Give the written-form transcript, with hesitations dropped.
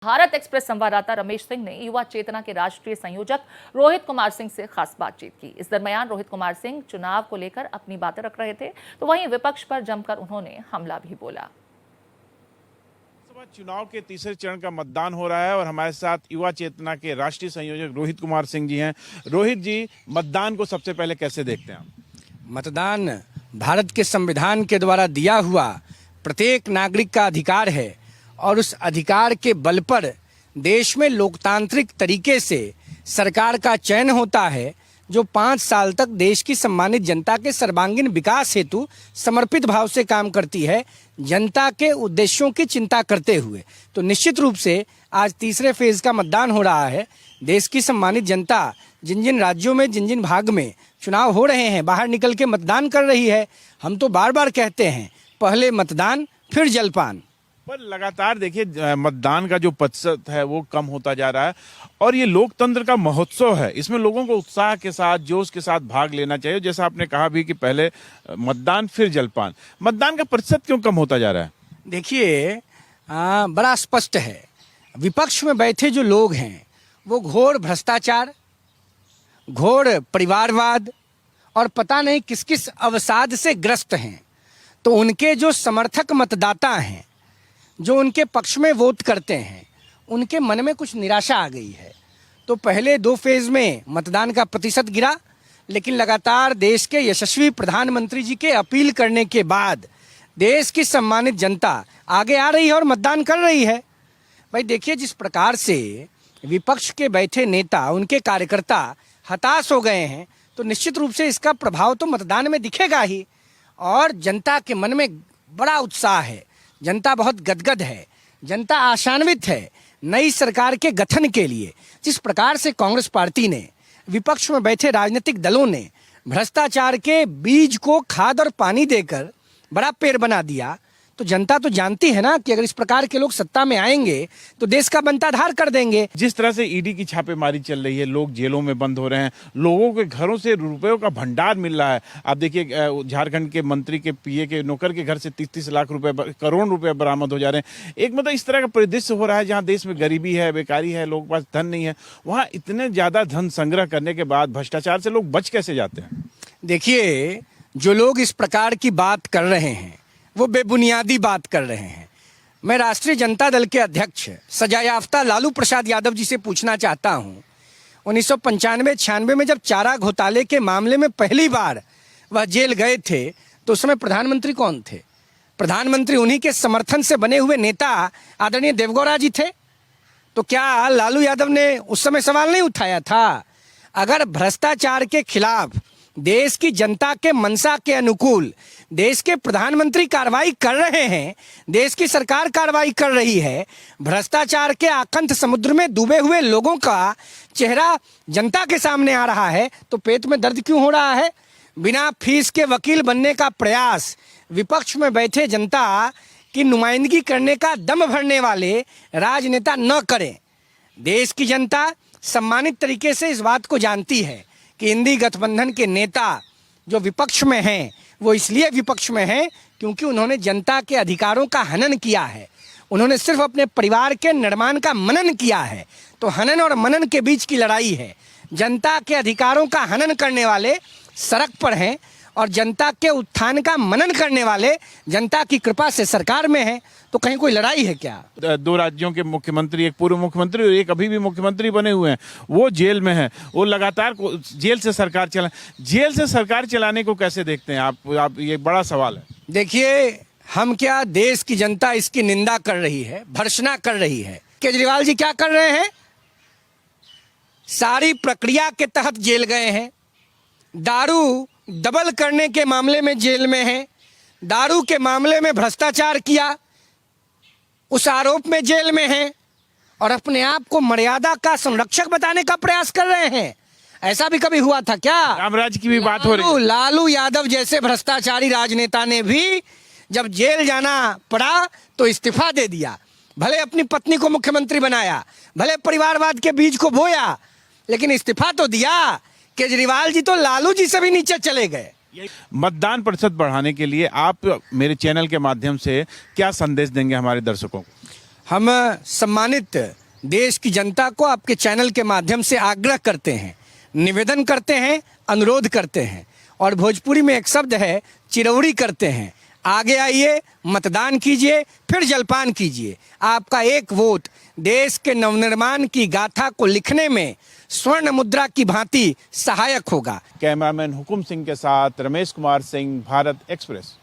Bharat express संवाददाता रमेश सिंह ने युवा चेतना के राष्ट्रीय संयोजक रोहित कुमार सिंह से खास बातचीत की। इस दरमियान रोहित कुमार सिंह चुनाव को लेकर अपनी बातें रख रहे थे, तो वहीं विपक्ष पर जमकर उन्होंने हमला भी बोला। चुनाव के तीसरे चरण का मतदान हो रहा है और हमारे साथ युवा चेतना के राष्ट्रीय संयोजक रोहित कुमार सिंह जी हैं। रोहित जी, मतदान को सबसे पहले कैसे देखते हैं आप? मतदान भारत के संविधान के द्वारा दिया हुआ प्रत्येक नागरिक का अधिकार है और उस अधिकार के बल पर देश में लोकतांत्रिक तरीके से सरकार का चयन होता है, जो 5 साल तक देश की सम्मानित जनता के सर्वांगीण विकास हेतु समर्पित भाव से काम करती है, जनता के उद्देश्यों की चिंता करते हुए। तो निश्चित रूप से आज तीसरे फेज का मतदान हो रहा है। देश की सम्मानित जनता जिन जिन राज्यों में, जिन जिन भाग में चुनाव हो रहे हैं, बाहर निकल के मतदान कर रही है। हम तो बार बार कहते हैं, पहले मतदान फिर जलपान। पर लगातार देखिए, मतदान का जो प्रतिशत है वो कम होता जा रहा है और ये लोकतंत्र का महोत्सव है। इसमें लोगों को उत्साह के साथ, जोश के साथ भाग लेना चाहिए। जैसा आपने कहा भी कि पहले मतदान फिर जलपान। मतदान का प्रतिशत क्यों कम होता जा रहा है? देखिए, बड़ा स्पष्ट है। विपक्ष में बैठे जो लोग हैं वो घोर भ्रष्टाचार, घोर परिवारवाद और पता नहीं किस किस अवसाद से ग्रस्त हैं। तो उनके जो समर्थक मतदाता हैं, जो उनके पक्ष में वोट करते हैं, उनके मन में कुछ निराशा आ गई है। तो पहले 2 फेज में मतदान का प्रतिशत गिरा, लेकिन लगातार देश के यशस्वी प्रधानमंत्री जी के अपील करने के बाद देश की सम्मानित जनता आगे आ रही है और मतदान कर रही है। भाई देखिए, जिस प्रकार से विपक्ष के बैठे नेता, उनके कार्यकर्ता हताश हो गए हैं, तो निश्चित रूप से इसका प्रभाव तो मतदान में दिखेगा ही। और जनता के मन में बड़ा उत्साह है, जनता बहुत गदगद है, जनता आशान्वित है नई सरकार के गठन के लिए। जिस प्रकार से कांग्रेस पार्टी ने, विपक्ष में बैठे राजनीतिक दलों ने भ्रष्टाचार के बीज को खाद और पानी देकर बड़ा पेड़ बना दिया, तो जनता तो जानती है ना कि अगर इस प्रकार के लोग सत्ता में आएंगे तो देश का बनताधार कर देंगे। जिस तरह से ईडी की छापेमारी चल रही है, लोग जेलों में बंद हो रहे हैं, लोगों के घरों से रुपयों का भंडार मिल रहा है। आप देखिए, झारखंड के मंत्री के पीए के नौकर के घर से 30-30 लाख रुपए, करोड़ रुपए बरामद हो जा रहे हैं। एक मतलब इस तरह का परिदृश्य हो रहा है जहाँ देश में गरीबी है, बेकारी है, लोगों के पास धन नहीं है, वहाँ इतने ज्यादा धन संग्रह करने के बाद भ्रष्टाचार से लोग बच कैसे जाते हैं? देखिए, जो लोग इस प्रकार की बात कर रहे हैं वो बेबुनियादी बात कर रहे हैं। मैं राष्ट्रीय जनता दल के अध्यक्ष सजायाफ्ता लालू प्रसाद यादव जी से पूछना चाहता हूं, 1995-96 में जब चारा घोटाले के मामले में पहली बार वह जेल गए थे, तो उस समय प्रधानमंत्री कौन थे? प्रधानमंत्री उन्हीं के समर्थन से बने हुए नेता आदरणीय देवगौड़ा जी थे। तो क्या लालू यादव ने उस समय सवाल नहीं उठाया था? अगर भ्रष्टाचार के खिलाफ देश की जनता के मंशा के अनुकूल देश के प्रधानमंत्री कार्रवाई कर रहे हैं, देश की सरकार कार्रवाई कर रही है, भ्रष्टाचार के आकंठ समुद्र में डूबे हुए लोगों का चेहरा जनता के सामने आ रहा है, तो पेट में दर्द क्यों हो रहा है? बिना फीस के वकील बनने का प्रयास विपक्ष में बैठे जनता की नुमाइंदगी करने का दम भरने वाले राजनेता न करें। देश की जनता सम्मानित तरीके से इस बात को जानती है कि इंडी गठबंधन के नेता जो विपक्ष में हैं, वो इसलिए विपक्ष में हैं क्योंकि उन्होंने जनता के अधिकारों का हनन किया है। उन्होंने सिर्फ अपने परिवार के निर्माण का मनन किया है। तो हनन और मनन के बीच की लड़ाई है। जनता के अधिकारों का हनन करने वाले सड़क पर हैं और जनता के उत्थान का मनन करने वाले जनता की कृपा से सरकार में हैं। तो कहीं कोई लड़ाई है क्या? 2 राज्यों के मुख्यमंत्री, एक पूर्व मुख्यमंत्री और एक अभी भी मुख्यमंत्री बने हुए हैं, वो जेल में हैं। वो लगातार जेल से सरकार चलाने को कैसे देखते हैं आप? ये बड़ा सवाल है। देखिए, हम क्या, देश की जनता इसकी निंदा कर रही है, भर्त्सना कर रही है। केजरीवाल जी क्या कर रहे हैं? सारी प्रक्रिया के तहत जेल गए हैं, दारू डबल करने के मामले में जेल में हैं, दारू के मामले में भ्रष्टाचार किया उस आरोप में जेल में हैं, और अपने आप को मर्यादा का संरक्षक बताने का प्रयास कर रहे हैं। ऐसा भी कभी हुआ था क्या? रामराज की भी बात हो रही है। लालू यादव जैसे भ्रष्टाचारी राजनेता ने भी जब जेल जाना पड़ा तो इस्तीफा दे दिया। भले अपनी पत्नी को मुख्यमंत्री बनाया, भले परिवारवाद के बीज को बोया, लेकिन इस्तीफा तो दिया। केजरीवाल जी तो लालू जी से भी नीचे चले गए। मतदान प्रतिशत बढ़ाने के लिए आप मेरे चैनल के माध्यम से क्या संदेश देंगे हमारे दर्शकों को? हम सम्मानित देश की जनता को आपके चैनल के माध्यम से आग्रह करते हैं, निवेदन करते हैं, अनुरोध करते हैं और भोजपुरी में एक शब्द है चिरौरी करते हैं। आगे आइए, मतदान कीजिए, फिर जलपान कीजिए। आपका एक वोट देश के नवनिर्माण की गाथा को लिखने में स्वर्ण मुद्रा की भांति सहायक होगा। कैमरामैन हुकुम सिंह के साथ रमेश कुमार सिंह, भारत एक्सप्रेस।